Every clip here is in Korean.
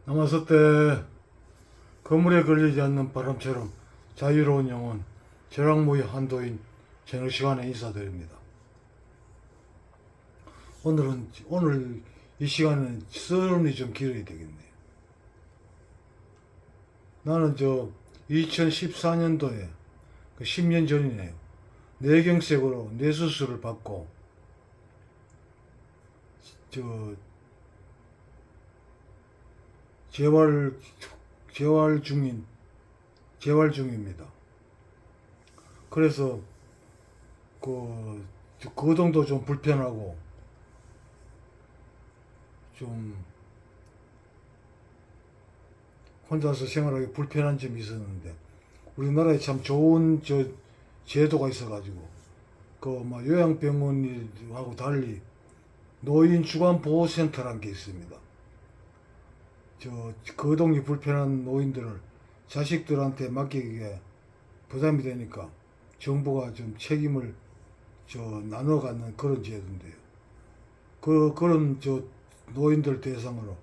남았을 때 그물에 걸리지 않는 바람처럼 자유로운 영혼 제락모의 한도인 저녁 시간에 인사드립니다. 오늘 이 시간은 서론이 좀 길어야 되겠네요. 나는 2014년도에 10년 전이네요. 뇌경색으로 뇌수술을 받고 저 재활 중입니다. 그래서 거동도 좀 불편하고 좀 혼자서 생활하기 불편한 점이 있었는데, 우리나라에 참 좋은 제도가 있어가지고 요양병원하고 달리 노인 주간 보호센터라는 게 있습니다. 거동이 불편한 노인들을 자식들한테 맡기기에 부담이 되니까 정부가 좀 책임을 나눠 갖는 그런 제도인데요. 그런 노인들 대상으로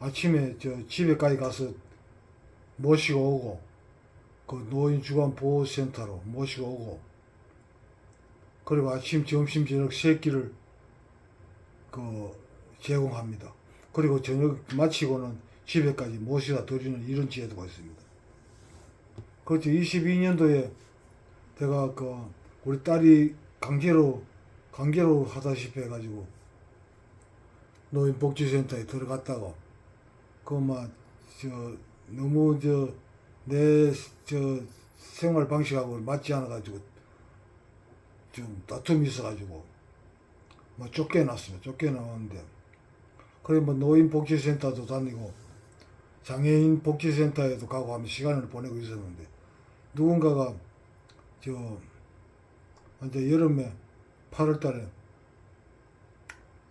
아침에 집에까지 가서 모시고 오고, 그 노인 주간 보호센터로 모시고 오고, 그리고 아침, 점심, 저녁 세 끼를 제공합니다. 그리고 저녁 마치고는 집에까지 모시다 드리는 이런 제도가 있습니다. 그렇죠. 22년도에 제가 우리 딸이 강제로 하다시피 해가지고 노인복지센터에 들어갔다가 너무 내 생활 방식하고 맞지 않아가지고 좀 다툼이 있어가지고 쫓겨났습니다. 쫓겨나왔는데, 그래 노인 복지센터도 다니고 장애인 복지센터에도 가고 하면 시간을 보내고 있었는데, 누군가가 이제 여름에 8월달에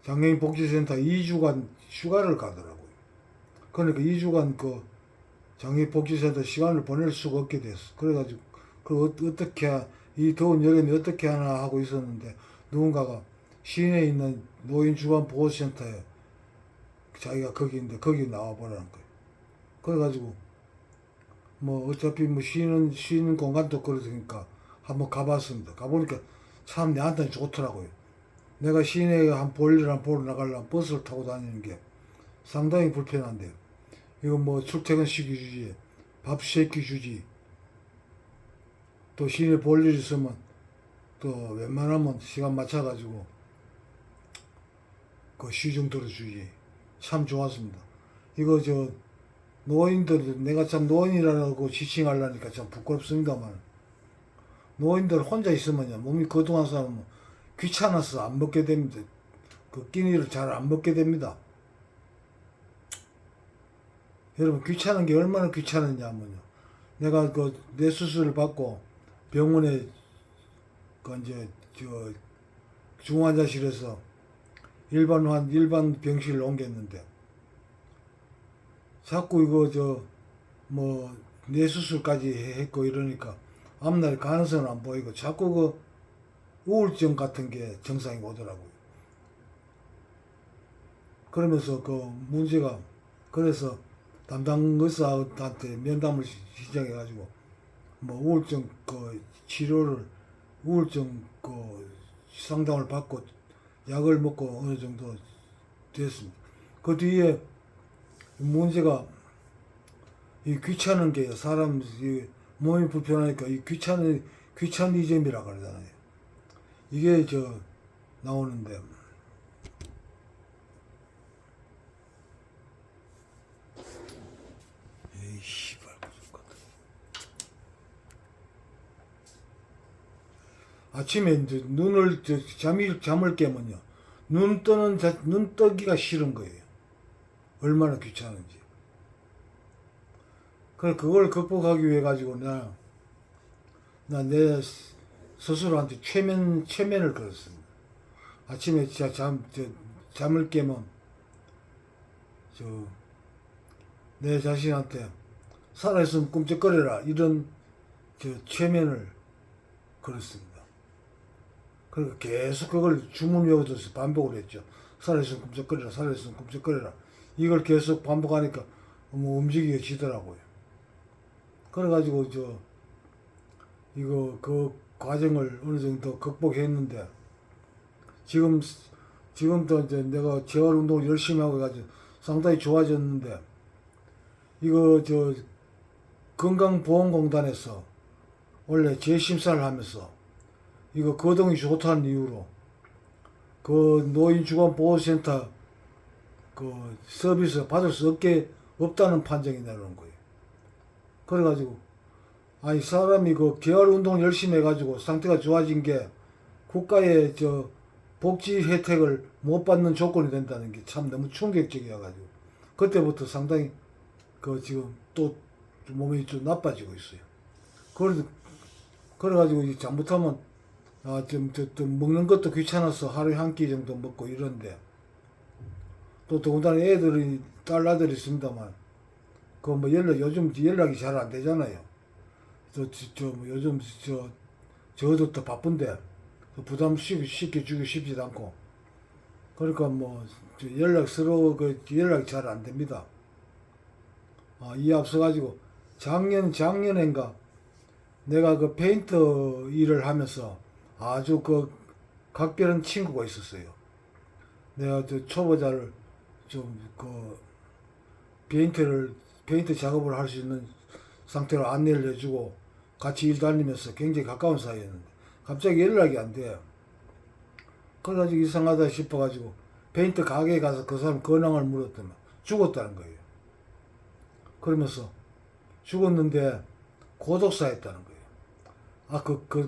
장애인 복지센터 2주간 휴가를 가더라고요. 그러니까 2주간 장애인 복지센터 시간을 보낼 수가 없게 됐어. 그래가지고 어떻게 이 더운 여름에 어떻게 하나 하고 있었는데, 누군가가 시내에 있는 노인 주간 보호센터에 자기가 거기 있는데 거기 나와보라는 거예요. 그래가지고 어차피 쉬는 공간도 그러니까 한번 가봤습니다. 가보니까 참 내한테는 좋더라고요. 내가 시내에 볼 일 한 보러 나가려면 버스를 타고 다니는 게 상당히 불편한데요. 이거 출퇴근 시기 주지, 밥 세끼 주지, 또 시내 볼 일 있으면 또 웬만하면 시간 맞춰가지고 시중 들어주지. 참 좋았습니다. 이거 노인들, 내가 참 노인이라고 지칭하려니까 참 부끄럽습니다만, 노인들 혼자 있으면요, 몸이 거동한 사람은 귀찮아서 안 먹게 됩니다. 끼니를 잘 안 먹게 됩니다. 여러분, 귀찮은 게 얼마나 귀찮으냐면요, 내가 뇌 수술을 받고 병원에 중환자실에서 일반 병실을 옮겼는데, 자꾸 뇌 수술까지 했고 이러니까 앞날 가능성은 안 보이고 자꾸 우울증 같은 게 증상이 오더라고요. 그러면서 문제가, 그래서 담당 의사한테 면담을 시작해가지고 우울증 치료를, 우울증 상담을 받고 약을 먹고 어느 정도 됐습니다. 그 뒤에 문제가 이 귀찮은 게, 사람 몸이 불편하니까 이 귀차니즘이라 그러잖아요. 이게 나오는데, 에이 씨발 아침에 이제 잠을 깨면요, 눈 뜨기가 싫은 거예요. 얼마나 귀찮은지. 그걸 극복하기 위해 가지고 나 내 스스로한테 최면을 걸었습니다. 아침에 잠을 깨면 내 자신한테 살아있으면 꿈쩍거려라, 이런 최면을 걸었습니다. 그러니까 계속 그걸 주문 외우듯이 반복을 했죠. 살아있으면 꿈쩍거려라, 살아있으면 꿈쩍거려라. 이걸 계속 반복하니까 뭐 움직이게 지더라고요. 그래가지고 이거 그 과정을 어느 정도 극복했는데 지금도 이제 내가 재활 운동을 열심히 하고 해가지고 상당히 좋아졌는데 이거 건강보험공단에서 원래 재심사를 하면서 이거 거동이 좋다는 이유로 그 노인주간보호센터 그 서비스 받을 수 없다는 판정이 내려온 거예요. 그래가지고 아니 사람이 그 재활 운동을 열심히 해가지고 상태가 좋아진 게 국가의 복지 혜택을 못 받는 조건이 된다는 게 참 너무 충격적이어가지고 그때부터 상당히 지금 또 몸이 좀 나빠지고 있어요. 그래가지고 이제 잘못하면 좀 먹는 것도 귀찮아서 하루에 한 끼 정도 먹고 이런데 또 더군다나 딸 아들이 있습니다만 그 뭐 요즘 연락이 잘 안 되잖아요. 뭐 요즘 저도 또 바쁜데 부담 시켜주기 쉽지도 않고 그러니까 뭐 서로 연락이 잘 안 됩니다. 이에 앞서가지고 작년인가 내가 그 페인트 일을 하면서 아주 각별한 친구가 있었어요. 내가 초보자를 페인트 작업을 할 수 있는 상태로 안내를 해주고 같이 일 다니면서 굉장히 가까운 사이였는데 갑자기 연락이 안 돼요. 그래가지고 이상하다 싶어가지고 페인트 가게에 가서 그 사람 근황을 물었더니 죽었다는 거예요. 그러면서 죽었는데 고독사했다는 거예요.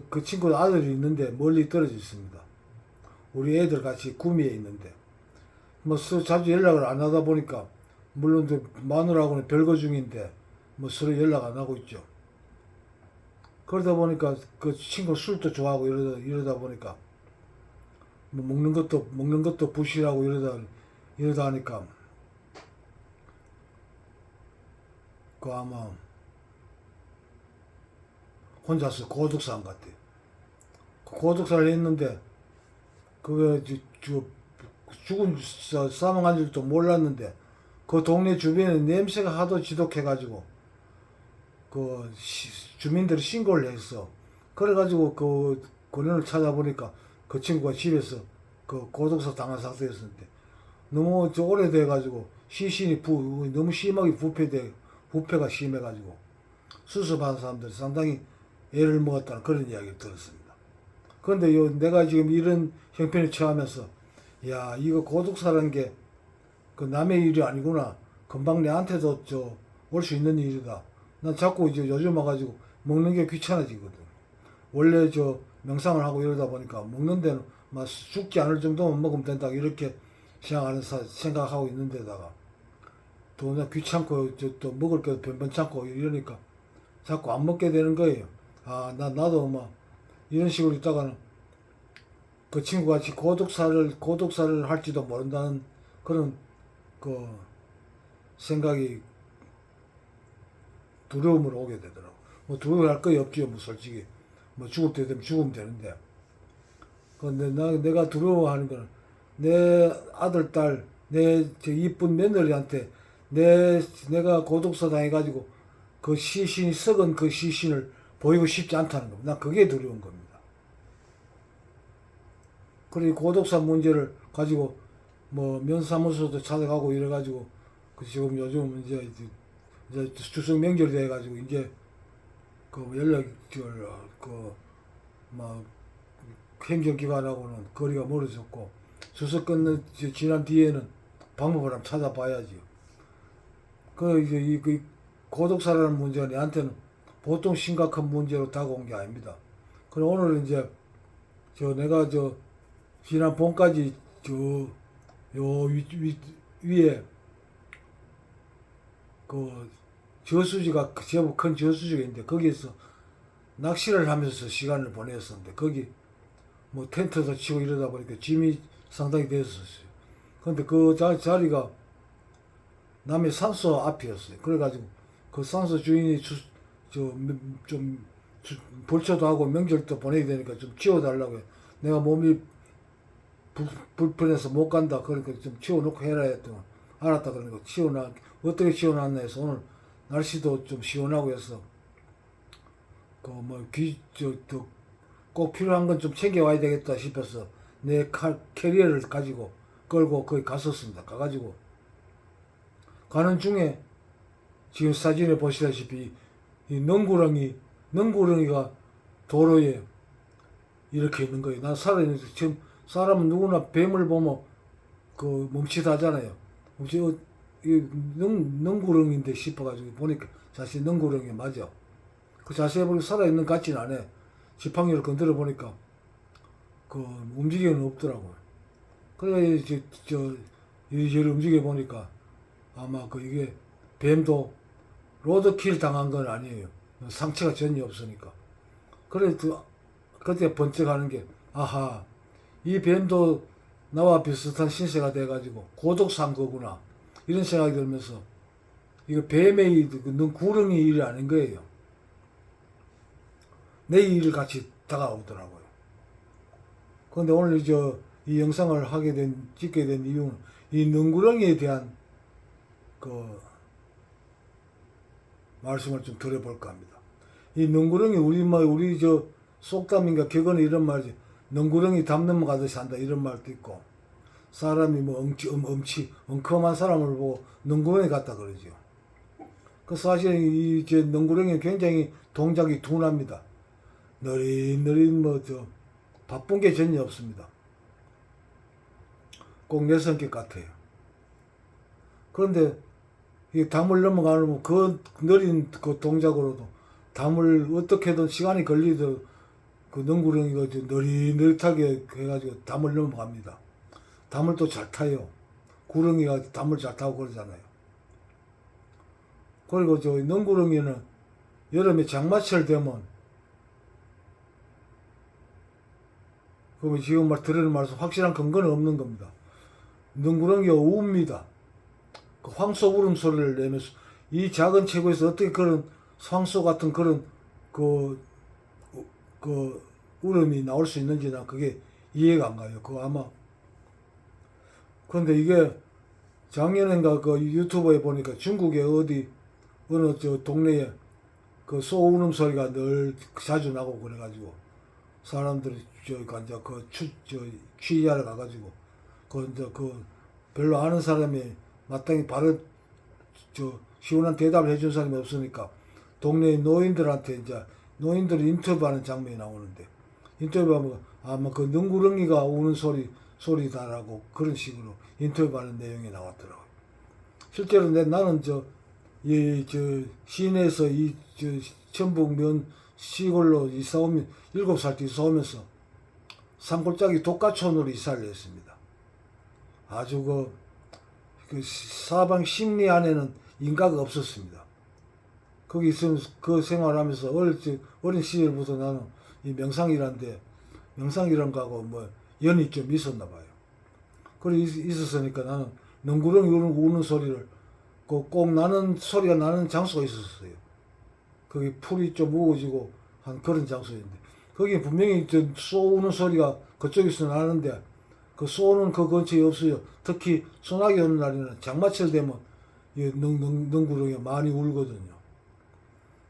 그 친구 아들이 있는데 멀리 떨어져 있습니다. 우리 애들 같이 구미에 있는데 뭐 자주 연락을 안 하다 보니까 물론 마누라하고는 별거 중인데 뭐 서로 연락 안 하고 있죠. 그러다 보니까 그 친구 술도 좋아하고 이러다 보니까 뭐 먹는 것도 부실하고 이러다 하니까 아마 혼자서 고독사한 것 같아요. 고독사를 했는데 사망한 줄도 몰랐는데 그 동네 주변에 냄새가 하도 지독해가지고 주민들이 신고를 했어. 그래가지고 권연을 찾아보니까 그 친구가 집에서 고독사 당한 상태였는데 너무 오래돼가지고 시신이 너무 심하게 부패가 심해가지고 수습한 사람들이 상당히 애를 먹었다는 그런 이야기를 들었습니다. 그런데 내가 지금 이런 형편을 처하면서 야 이거 고독사라는 게 남의 일이 아니구나. 금방 내한테도 올 수 있는 일이다. 난 자꾸 요즘 와가지고 먹는 게 귀찮아지거든. 원래 명상을 하고 이러다 보니까 먹는 데는 막 죽지 않을 정도만 먹으면 된다 이렇게 생각하고 있는데다가 또 나 귀찮고 또 먹을 게 변변찮고 이러니까 자꾸 안 먹게 되는 거예요. 나도 막 이런 식으로 있다가는 그 친구가 같이 고독사를 할지도 모른다는 그런 생각이 두려움으로 오게 되더라고. 뭐 두려워할 거이 없지요. 뭐 솔직히 뭐 죽을 때 되면 죽으면 되는데. 근데 내가 두려워하는 거는 내 아들 딸 내 이쁜 며느리한테 내가 고독사 당해가지고 그 시신이 썩은 그 시신을 보이고 싶지 않다는 겁니다. 난 그게 두려운 겁니다. 그리고 고독사 문제를 가지고 뭐 면사무소도 찾아가고 이래가지고 지금 요즘 이제 추석 명절이 돼가지고 이제 연락 막 행정기관하고는 거리가 멀어졌고 추석 지난 뒤에는 방법을 한번 찾아봐야지요. 이제 이 고독사라는 문제가 내한테는 보통 심각한 문제로 다가온 게 아닙니다. 그럼 오늘은 이제 내가 지난 봄까지 위에 저수지가 제법 큰 저수지가 있는데 거기에서 낚시를 하면서 시간을 보냈었는데 거기 뭐 텐트도 치고 이러다 보니까 짐이 상당히 됐었어요. 근데 그 자리가 남해 산소 앞이었어요. 그래가지고 그 산소 주인이 좀 벌초도 하고 명절도 보내야 되니까 좀 치워달라고 해요. 내가 몸이 불편해서 못 간다. 그러니까 좀 치워놓고 해라 했더니 알았다. 그러니까 어떻게 치워놨나 해서 오늘 날씨도 좀 시원하고 해서 그 뭐 꼭 필요한 건 좀 챙겨와야 되겠다 싶어서 내 캐리어를 가지고 끌고 거기 갔었습니다. 가가지고 가는 중에 지금 사진에 보시다시피 이 능구렁이가 도로에 이렇게 있는 거예요. 난 살아있는데 지금 사람은 누구나 뱀을 보면 그 멈칫하잖아요. 이 능구렁인데 싶어가지고 보니까 자세히 능구렁이 맞아. 그 자세히 보니까 살아있는 것 같진 않아. 지팡이를 건드려 보니까 그 움직임은 없더라고요. 그래 이리저리 움직여 보니까 아마 그 이게 뱀도 로드킬 당한 건 아니에요. 상처가 전혀 없으니까. 그래 그때 번쩍 하는 게 아하 이 뱀도 나와 비슷한 신세가 돼가지고 고독산 거구나 이런 생각이 들면서 이거 뱀의 구렁이 일이 아닌 거예요. 내 일을 같이 다가오더라고요. 그런데 오늘 이 영상을 찍게 된 이유는 이 능구렁이에 대한 그 말씀을 좀 드려볼까 합니다. 이 능구렁이 우리 속담인가 격언에 이런 말이지. 능구렁이 담 넘어가듯이 한다 이런 말도 있고 사람이 뭐 엉큼한 사람을 보고 능구렁이 같다 그러죠. 그 사실 이 능구렁이는 굉장히 동작이 둔합니다. 느릿느릿 바쁜 게 전혀 없습니다. 꼭 내 성격 같아요. 그런데 이 담을 넘어가면 그 느린 그 동작으로도 담을 어떻게든 시간이 걸리더라도 그 능구렁이가 느릿느릿하게 해가지고 담을 넘어갑니다. 담을 또 잘 타요. 구렁이가 담을 잘 타고 그러잖아요. 그리고 능구렁이는 여름에 장마철 되면 그러면 지금 들으는 말씀 확실한 근거는 없는 겁니다. 능구렁이가 웁니다. 그 황소 울음소리를 내면서 이 작은 체구에서 어떻게 그런 황소 같은 그런 그 울음이 나올 수 있는지 난 그게 이해가 안 가요. 그거 아마 그런데 이게 작년인가 그 유튜브에 보니까 중국의 어느 동네에 그 소 울음소리가 늘 자주 나고 그래가지고 사람들이 취재하러 가가지고 그 별로 아는 사람이 마땅히 바로 시원한 대답을 해준 사람이 없으니까 동네 노인들한테 노인들이 인터뷰하는 장면이 나오는데 인터뷰하면 아마 그 능구렁이가 우는 소리다라고 그런 식으로 인터뷰하는 내용이 나왔더라고요. 실제로 나는 시내에서 천북면 시골로 이사오면 7살 때 이사오면서 산골짜기 독가촌으로 이사를 했습니다. 아주 그 사방 심리 안에는 인가가 없었습니다. 거기 있으면 그 생활하면서 어린 시절부터 나는 이 명상이란 거하고 뭐 연이 좀 있었나 봐요. 그래 있었으니까 나는 능구렁이 우는 소리를 꼭 나는 소리가 나는 장소가 있었어요. 거기 풀이 좀 우거지고 한 그런 장소인데 거기 분명히 소 우는 소리가 그쪽에서 나는데 그 소는 그 근처에 없어요. 특히 소나기 오는 날에는 장마철 되면 능구렁이 많이 울거든요.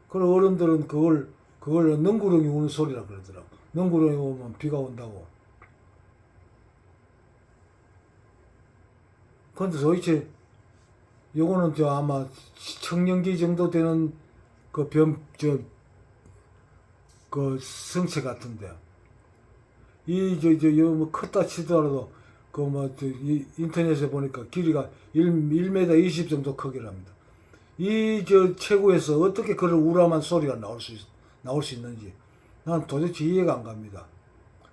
그리고 어른들은 그걸 능구렁이 우는 소리라 그러더라고. 능구렁이 오면 비가 온다고. 근데 도대체 요거는 아마 청년기 정도 되는 그 성체 같은데 뭐 컸다 치더라도 인터넷에 보니까 길이가 1m 20 정도 크기랍니다. 이 체구에서 어떻게 그런 우람한 소리가 나올 수 있는지 난 도대체 이해가 안 갑니다.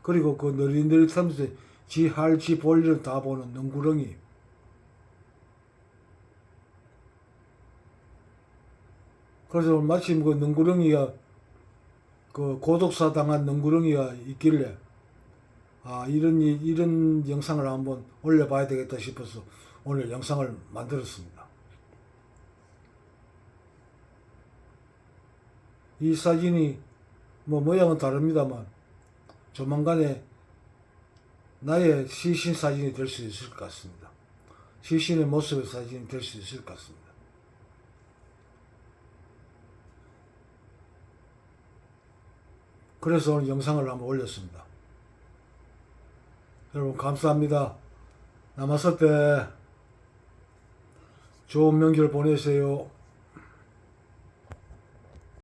그리고 그 느릿느릿하면서 지 볼일을 다 보는 능구렁이. 그래서 마침 그 능구렁이가 그 고독사 당한 능구렁이가 있길래 이런 영상을 한번 올려봐야 되겠다 싶어서 오늘 영상을 만들었습니다. 이 사진이 뭐 모양은 다릅니다만 조만간에 나의 시신 사진이 될 수 있을 것 같습니다. 시신의 모습의 사진이 될 수 있을 것 같습니다. 그래서 오늘 영상을 한번 올렸습니다. 여러분 감사합니다. 남았을 때 좋은 명절 보내세요.